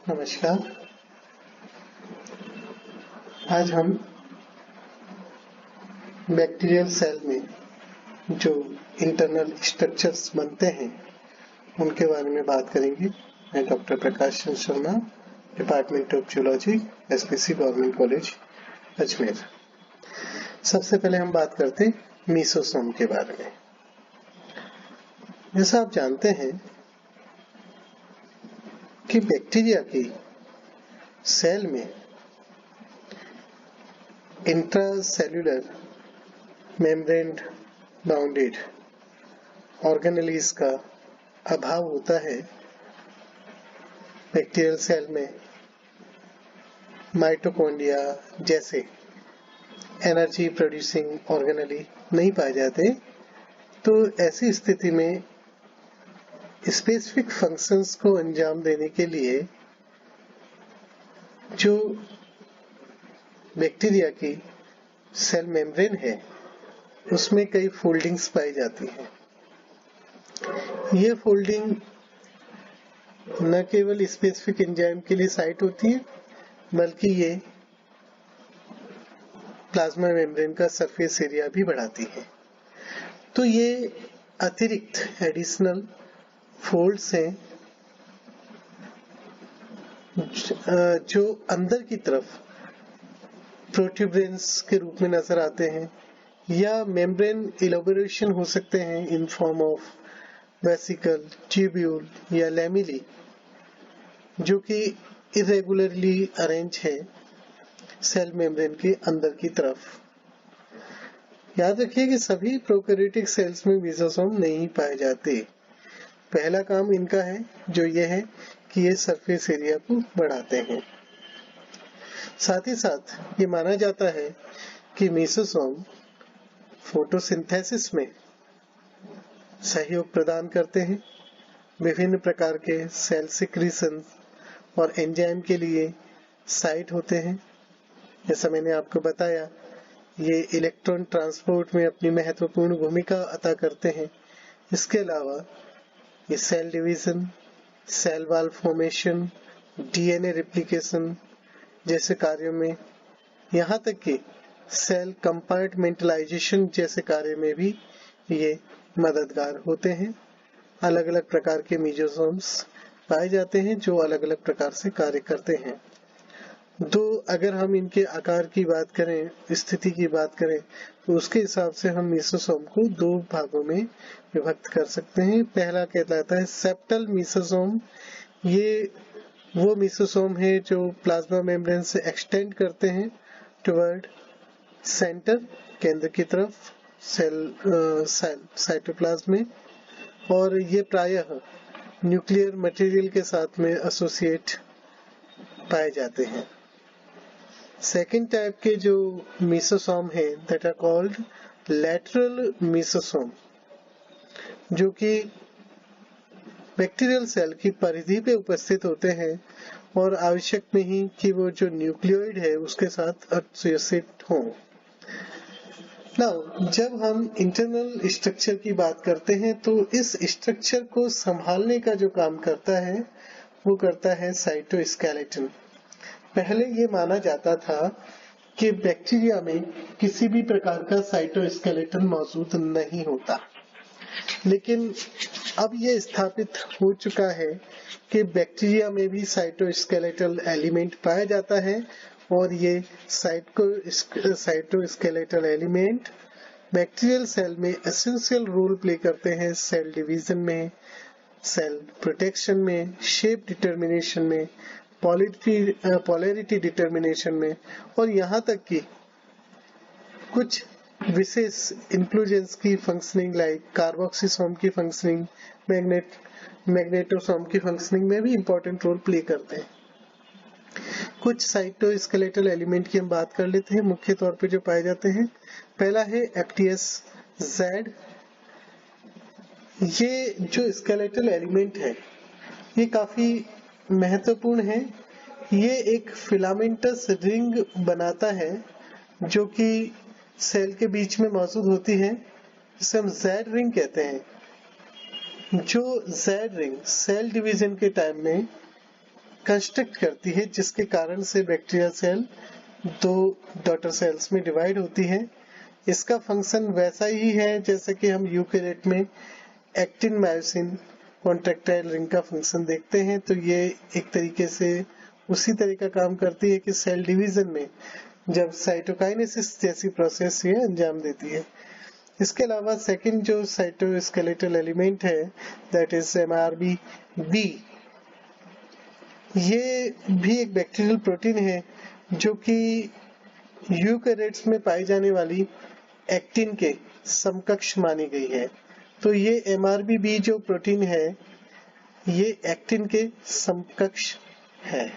नमस्कार। आज हम बैक्टीरियल सेल में जो इंटरनल स्ट्रक्चर्स बनते हैं उनके बारे में बात करेंगे। मैं doctor Prakash Chandra Sharma, department of zoology, SPC government college Ajmer. सबसे पहले हम बात करते हैं मीसोसोम के बारे में। जैसा आप जानते हैं कि बैक्टीरिया की सेल में इंट्रासेल्युलर मेम्ब्रेन बाउंडेड ऑर्गेनेलीज का अभाव होता है। बैक्टीरियल सेल में माइटोकॉन्ड्रिया जैसे एनर्जी प्रोड्यूसिंग ऑर्गेनेली नहीं पाए जाते, तो ऐसी स्थिति में स्पेसिफिक फंक्शंस को अंजाम देने के लिए जो बैक्टीरिया की सेल मेम्ब्रेन है उसमें कई फोल्डिंग्स पाई जाती हैं। ये फोल्डिंग न केवल स्पेसिफिक एंजाइम के लिए साइट होती है, बल्कि ये प्लाज्मा मेम्ब्रेन का सरफेस एरिया भी बढ़ाती है। तो ये अतिरिक्त एडिशनल फोल्ड्स हैं जो अंदर की तरफ प्रोट्यूबरेंस के रूप में नजर आते हैं, या मेम्ब्रेन इलेबोरेशन हो सकते हैं in form of vesicle, tubule या लैमिली, जो कि इरेगुलरली अरेंज है सेल मेम्ब्रेन के अंदर की तरफ। याद रखिए कि सभी प्रोकैरियोटिक सेल्स में मीसोसोम नहीं पाए जाते। पहला काम इनका है जो ये है कि ये सरफेस एरिया को बढ़ाते हैं। साथ ही साथ ये माना जाता है कि मीसोसोम फोटोसिंथेसिस में सहयोग प्रदान करते हैं। विभिन्न प्रकार के सेल सिक्रीशन और एंजाइम के लिए साइट होते हैं। जैसा मैंने आपको बताया, ये इलेक्ट्रॉन ट्रांसपोर्ट में अपनी महत्वपूर्ण भूमिका अदा करते हैं। इसके अलावा ये cell division, cell wall formation, DNA replication जैसे कार्यों में, यहाँ तक कि सेल कंपार्टमेंटलाइजेशन जैसे कार्य में भी ये मददगार होते हैं। अलग अलग प्रकार के मीसोसोम्स पाए जाते हैं जो अलग अलग प्रकार से कार्य करते हैं। अगर हम इनके आकार की बात करें, स्थिति की बात करें, तो उसके हिसाब से हम मीसोसोम को दो भागों में विभक्त कर सकते हैं। पहला कहलाता है सेप्टल मीसोसोम। ये वो मीसोसोम है जो प्लाज्मा मेम्ब्रेन से एक्सटेंड करते हैं टुवर्ड सेंटर, केंद्र की तरफ साइटोप्लाज्म में, और ये प्रायः न्यूक्लियर मटेरियल के साथ में एसोसिएट पाए जाते हैं। सेकेंड टाइप के जो मीसोसोम है that are called lateral mesosome, जो कि बैक्टीरियल सेल की परिधि पे उपस्थित होते हैं और आवश्यक नहीं कि वो जो न्यूक्लियोइड है उसके साथ एसोसिएट हों। नाउ जब हम इंटरनल स्ट्रक्चर की बात करते हैं तो इस स्ट्रक्चर को संभालने का जो काम करता है वो करता है साइटोस्केलेटन। पहले ये माना जाता था कि बैक्टीरिया में किसी भी प्रकार का साइटोस्केलेटन मौजूद नहीं होता, लेकिन अब ये स्थापित हो चुका है कि बैक्टीरिया में भी साइटोस्केलेटल एलिमेंट पाया जाता है, और ये साइटोस्केलेटल एलिमेंट बैक्टीरियल सेल में एसेंशियल रोल प्ले करते हैं सेल डिवीजन में, सेल प्रोटेक्शन में, शेप डिटर्मिनेशन में, पोलैरिटी डिटर्मिनेशन में, और यहाँ तक कि कुछ विशेष इंक्लूजन्स की फंक्शनिंग लाइक कार्बोक्सिसोम की फंक्शनिंग, मैग्नेटोसोम की फंक्शनिंग में भी इंपॉर्टेंट रोल प्ले करते हैं। कुछ साइटोस्केलेटल एलिमेंट की हम बात कर लेते हैं, मुख्य तौर पे जो पाए जाते हैं। पहला है एक्टियस जेड। ये जो स्केलेटल एलिमेंट है ये काफी महत्वपूर्ण है। ये एक फिलामेंटस रिंग बनाता है जो कि सेल के बीच में मौजूद होती है, जिसे हम जेड रिंग कहते हैं। जो जेड रिंग सेल डिवीजन के टाइम में कंस्ट्रक्ट करती है, जिसके कारण से बैक्टीरिया सेल दो डॉटर सेल्स में डिवाइड होती है। इसका फंक्शन वैसा ही है जैसे कि हम यूकेरियोट में एक्टिन मायोसिन कॉन्ट्रैक्टाइल रिंग का फंक्शन देखते हैं। तो ये एक तरीके से उसी तरह का काम करती है कि सेल डिवीजन में जब साइटोकाइनेसिस जैसी प्रोसेस ये अंजाम देती है। इसके अलावा सेकंड जो साइटोस्केलेटल एलिमेंट है दैट इज MRBB, ये भी एक बैक्टीरियल प्रोटीन है जो कि यूकेरियोट्स में पाई जाने वाली एक्टिन के समकक्ष मानी गई है। तो ये MRBB जो प्रोटीन है ये एक्टिन के समकक्ष है।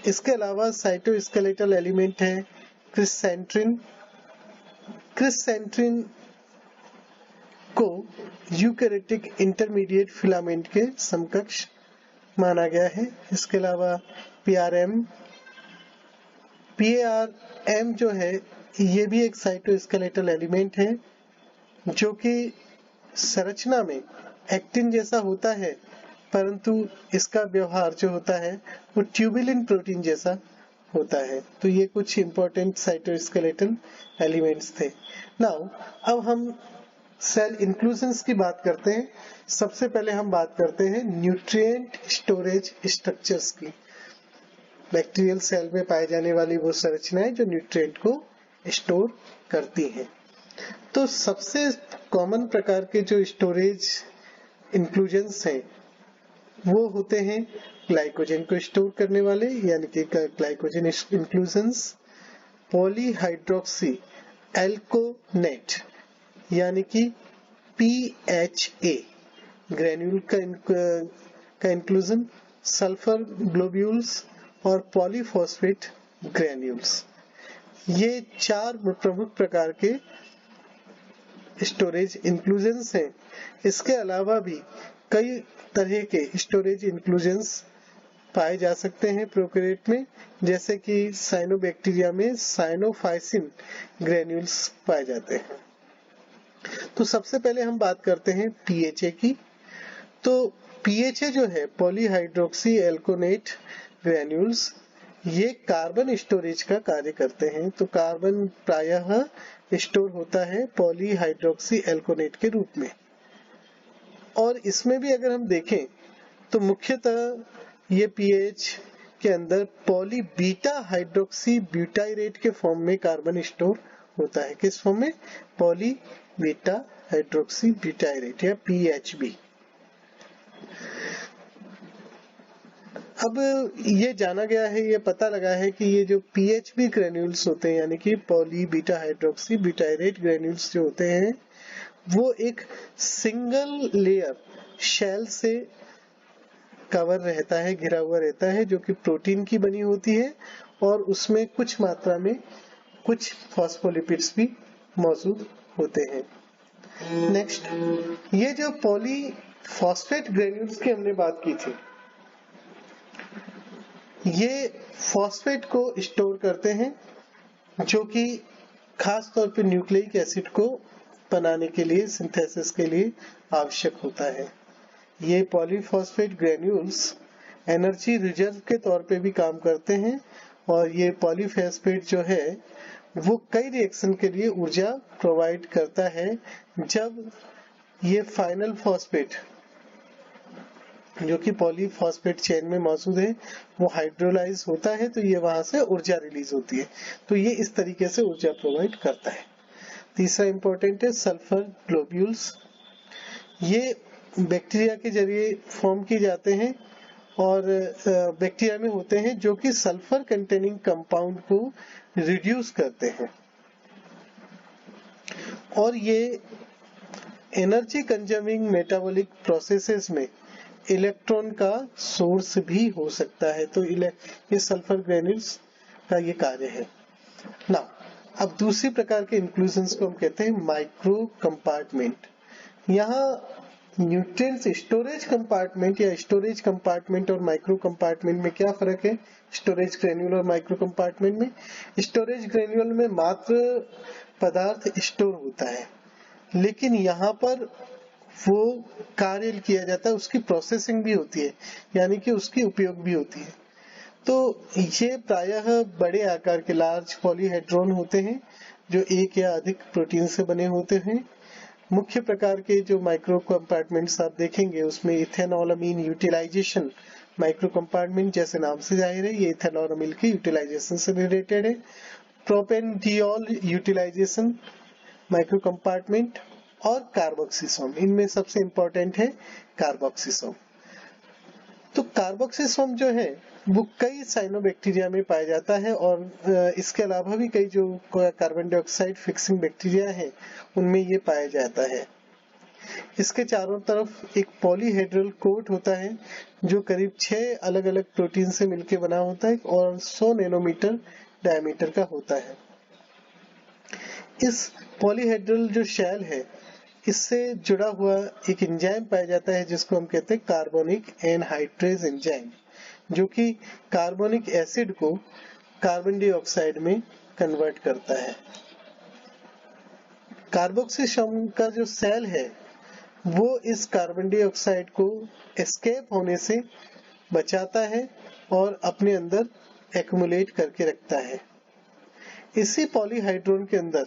इसके अलावा साइटोस्केलेटल एलिमेंट है क्रिसेंट्रिन। क्रिसेंट्रिन को यूकेरियोटिक इंटरमीडिएट फिलामेंट के समकक्ष माना गया है। इसके अलावा PRM जो है ये भी एक साइटोस्केलेटल एलिमेंट है जो कि संरचना में एक्टिन जैसा होता है, परंतु इसका व्यवहार जो होता है वो ट्यूबुलिन प्रोटीन जैसा होता है। तो ये कुछ इंपॉर्टेंट साइटोस्केलेटल एलिमेंट्स थे। नाउ अब हम सेल इंक्लूजन्स की बात करते हैं। सबसे पहले हम बात करते हैं न्यूट्रिएंट स्टोरेज स्ट्रक्चर्स की। बैक्टीरियल सेल में पाए जाने वाली वो संरचनाएं जो न्यूट्रिएंट को स्टोर करती हैं। तो सबसे कॉमन प्रकार के जो स्टोरेज इंक्लूजन्स हैं वो होते हैं ग्लाइकोजन को स्टोर करने वाले यानी कि ग्लाइकोजन इंक्लूजन्स, पॉलीहाइड्रोक्सी एल्कोनेट यानी कि PHA ग्रेन्यूल का इंक्लूजन, सल्फर ग्लोब्यूल्स और पॉलीफॉस्फेट ग्रेन्यूल्स। ये चार प्रमुख प्रकार के स्टोरेज इंक्लूजन्स हैं। इसके अलावा भी कई तरह के स्टोरेज इंक्लूजन्स पाए जा सकते हैं प्रोकैरियोट में, जैसे कि साइनोबैक्टीरिया में साइनोफाइसिन ग्रेन्यूल्स पाए जाते हैं। तो सबसे पहले हम बात करते हैं PHA की। तो PHA जो है पॉलीहाइड्रोक्सी एल्कोनेट ग्रेन्यूल्स, ये कार्बन स्टोरेज का कार्य करते हैं। तो कार्बन प्रायः स्टोर होता है पॉलीहाइड्रोक्सी एल्कोनेट के रूप में। और इसमें भी अगर हम देखें तो मुख्यतः ये पीएच के अंदर पॉली बीटा हाइड्रोक्सी ब्यूटाइरेट के फॉर्म में कार्बन स्टोर होता है। किस फॉर्म में? पॉली बीटा हाइड्रोक्सी ब्यूटाइरेट या PHB। अब ये जाना गया है, ये पता लगा है कि ये जो PHB ग्रेन्यूल्स होते हैं यानी कि poly beta hydroxy butyrate granules जो होते हैं वो एक सिंगल लेयर शेल से कवर रहता है, घिरा हुआ रहता है, जो कि प्रोटीन की बनी होती है और उसमें कुछ मात्रा में कुछ फॉस्फोलिपिड्स भी मौजूद होते हैं। नेक्स्ट, ये जो पॉलीफॉस्फेट ग्रेन्यूल्स की हमने बात की थी, ये फॉस्फेट को स्टोर करते हैं जो कि खास तौर पे न्यूक्लिक एसिड को बनाने के लिए, सिंथेसिस के लिए आवश्यक होता है। ये पॉलीफॉस्फेट ग्रेन्यूल्स एनर्जी रिजर्व के तौर पे भी काम करते हैं और ये पॉलीफॉस्फेट जो है वो कई रिएक्शन के लिए ऊर्जा प्रोवाइड करता है। जब ये फाइनल फॉस्फेट जो कि पॉलीफॉस्फेट चेन में मौजूद है वो हाइड्रोलाइज होता है तो ये वहां से ऊर्जा रिलीज होती है, तो ये इस तरीके से ऊर्जा प्रोवाइड करता है। तीसरा इंपॉर्टेंट है सल्फर ग्लोब्यूल्स। ये बैक्टीरिया के जरिए फॉर्म किए जाते हैं और बैक्टीरिया में होते हैं जो कि सल्फर कंटेनिंग कंपाउंड को रिड्यूस करते हैं और ये एनर्जी कंजर्विंग मेटाबॉलिक प्रोसेसेस में इलेक्ट्रॉन का सोर्स भी हो सकता है। तो ये सल्फर ग्रेन्यूल्स का ये कार्य है। नाउ अब दूसरी प्रकार के इंक्लूजन्स को हम कहते हैं माइक्रो कंपार्टमेंट। यहाँ न्यूट्रिएंट्स स्टोरेज कंपार्टमेंट या स्टोरेज कंपार्टमेंट और माइक्रो कंपार्टमेंट में क्या फर्क है? स्टोरेज ग्रेन्यूल और माइक्रो कंपार्टमेंट में, स्टोरेज ग्रेन्यूल में मात्र पदार्थ स्टोर होता है, लेकिन यहाँ पर वो कार्य किया जाता है, उसकी प्रोसेसिंग भी होती है, यानी कि उसकी उपयोग भी होती है। तो ये प्रायः बड़े आकार के लार्ज पॉलीहेड्रोन होते हैं जो एक या अधिक प्रोटीन से बने होते हैं। मुख्य प्रकार के जो माइक्रो कंपार्टमेंट्स आप देखेंगे उसमें इथेनॉलमीन यूटिलाइजेशन माइक्रो कंपार्टमेंट, जैसे नाम से जाहिर है ये इथेनॉलमीन की यूटिलाइजेशन से रिलेटेड है। प्रोपेनडियोल यूटिलाइजेशन माइक्रो कंपार्टमेंट और कार्बोक्सिसोम, इनमें सबसे इंपॉर्टेंट है कार्बोक्सिसोम। तो कार्बोक्सिसोम जो है वो कई साइनोबैक्टीरिया में पाया जाता है और इसके अलावा भी कई जो कार्बन डाइऑक्साइड फिक्सिंग बैक्टीरिया है उनमें ये पाया जाता है। इसके चारों तरफ एक पॉलीहेड्रल कोट होता है जो करीब 6 अलग अलग प्रोटीन से मिलकर बना होता है और 100 नैनोमीटर डायमीटर का होता है। इस पॉलीहेड्रल जो शेल है इससे जुड़ा हुआ एक एंजाइम पाया जाता है जिसको हम कहते हैं कार्बोनिक एनहाइड्रेज एंजाइम, जो कि कार्बोनिक एसिड को कार्बन डाइऑक्साइड में कन्वर्ट करता है। कार्बोक्सिसोम का जो सेल है वो इस कार्बन डाइऑक्साइड को एस्केप होने से बचाता है और अपने अंदर एक्युमुलेट करके रखता है। इसी पॉलीहाइड्रोन के अंदर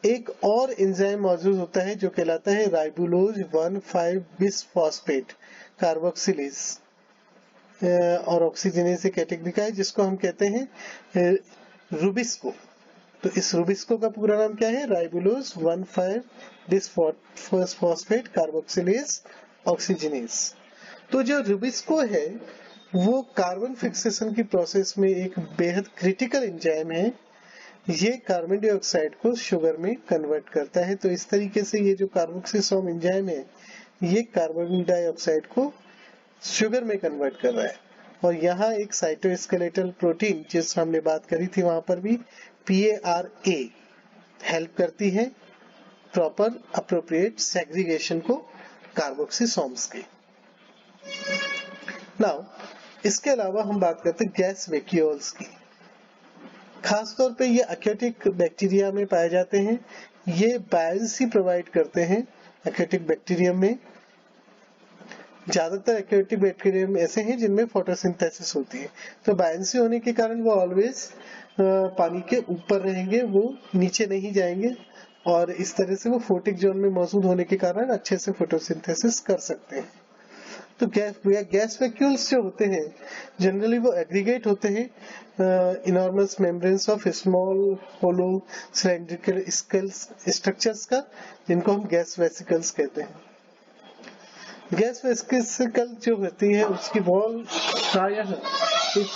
एक और एंजाइम मौजूद होता है जो कहलाता है राइबोलोज 1,5-बिसफॉस्फेट कार्बोक्सिलेज और ऑक्सीजनेज से कैटेगरी का है, जिसको हम कहते हैं रूबिस्को। तो इस रूबिस्को का पूरा नाम क्या है? Ribulose one five bisphosphate carboxylase oxygenase. तो जो रूबिस्को है वो कार्बन फिक्सेशन की प्रोसेस में एक बेहद क्रिटिकल एंजाइम है। ये कार्बन डाइऑक्साइड को शुगर में कन्वर्ट करता है। तो इस तरीके से ये जो कार्बोक्सिसोम एंजाइम है ये कार्बन डाइऑक्साइड को शुगर में कन्वर्ट कर रहा है। और यहाँ एक साइटोस्केलेटल प्रोटीन जिस हमने बात करी थी वहां पर भी PARA हेल्प करती है प्रॉपर अप्रोप्रिएट सेग्रीगेशन को कार्बोक्सिसोम्स के। नाउ इसके अलावा हम बात करते हैं गैस वैक्यूल्स की। खासतौर पे ये अक्यूटिक बैक्टीरिया में पाए जाते हैं। ये बायंसी प्रोवाइड करते हैं अक्यूटिक बैक्टीरियम में। ज्यादातर अक्यूटिक बैक्टीरियम ऐसे हैं जिनमें फोटोसिंथेसिस होती है, तो बायंसी होने के कारण वो ऑलवेज पानी के ऊपर रहेंगे, वो नीचे नहीं जाएंगे और इस तरह से वो फोटिक जोन में मौजूद होने के कारण अच्छे से फोटोसिंथेसिस कर सकते हैं। तो गैस वैक्यूल्स जो होते हैं जनरली वो एग्रीगेट होते हैं enormous membranes of small hollow cylindrical structures का, जिनको हम गैस वेसिकल्स कहते हैं। गैस वेसिकल जो होती है उसकी वॉल प्रायः एक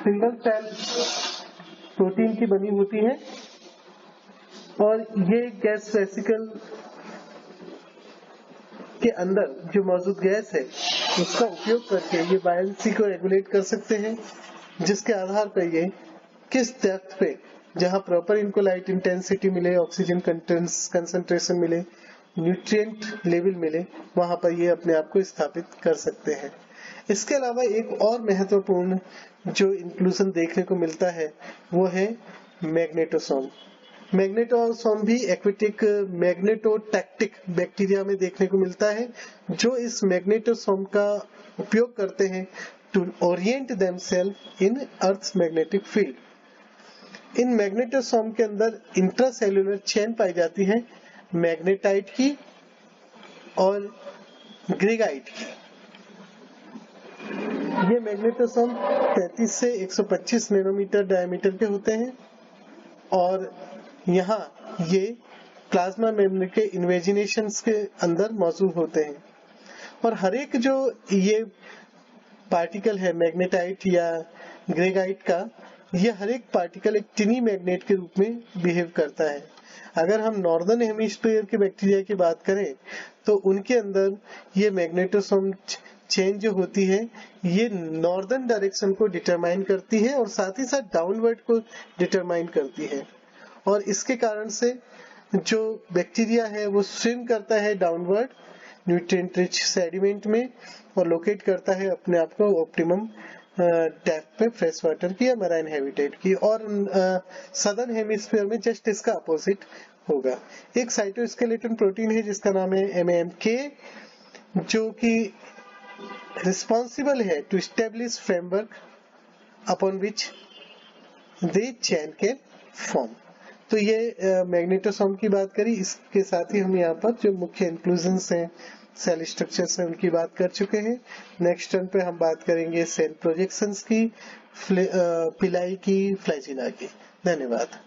सिंगल सेल प्रोटीन की बनी होती है और ये गैस वेसिकल के अंदर जो मौजूद गैस है उसका उपयोग करके ये बायंसी को रेगुलेट कर सकते हैं, जिसके आधार पर ये किस डेप्थ पे, जहां प्रॉपर इनको लाइट इंटेंसिटी मिले, ऑक्सीजन कंसंट्रेशन मिले, न्यूट्रिएंट लेवल मिले, वहां पर ये अपने आप को स्थापित कर सकते हैं। इसके अलावा एक और महत्वपूर्ण जो इंक्लूजन देखने को मिलता है वो है मैग्नेटोसोम। मैग्नेटोसोम भी एक्वेटिक मैग्नेटोटैक्टिक बैक्टीरिया में देखने को मिलता है, जो इस मैग्नेटोसोम का उपयोग करते हैं to orient themselves in earth's magnetic field. इन मैग्नेटोसोम के अंदर इंट्रासेल्युलर चेन पाई जाती है मैग्नेटाइट की और ग्रेगाइट की। ये मैग्नेटोसोम 33 से 125 नैनोमीटर डायमीटर के होते हैं और यहाँ ये प्लाज्मा मेम्ब्रेन के इन्वेजिनेशंस के अंदर मौजूद होते हैं। और हर एक जो ये पार्टिकल है मैग्नेटाइट या ग्रेगाइट का, ये हर एक पार्टिकल एक टिनी मैग्नेट के रूप में बिहेव करता है। अगर हम नॉर्दर्न हेमिस्फीयर के बैक्टीरिया की बात करें तो उनके अंदर ये मैग्नेटोसोम चेन जो होती है ये नॉर्दर्न डायरेक्शन को डिटरमाइन करती है और साथ ही साथ डाउनवर्ड को डिटरमाइन करती है। और इसके कारण से जो बैक्टीरिया है वो स्विम करता है डाउनवर्ड न्यूट्रिएंट रिच सेडिमेंट में और लोकेट करता है अपने आप को ऑप्टिमम डेप्थ पे फ्रेश वाटर की या मैराइन हैबिटेट की। और सदर्न हेमिस्फीयर में जस्ट इसका अपोजिट होगा। एक साइटोस्केलेटन प्रोटीन है जिसका नाम है MAMK, जो कि रिस्पॉन्सिबल है to establish framework upon which they chain can form. तो ये मैग्नेटोसोम की बात करी, इसके साथ ही हम यहाँ पर जो मुख्य इंक्लूजन्स हैं, सेल स्ट्रक्चर्स हैं, उनकी बात कर चुके हैं। नेक्स्ट टर्न पे हम बात करेंगे सेल प्रोजेक्शंस की, पिलाई की, फ्लैजिला की। धन्यवाद।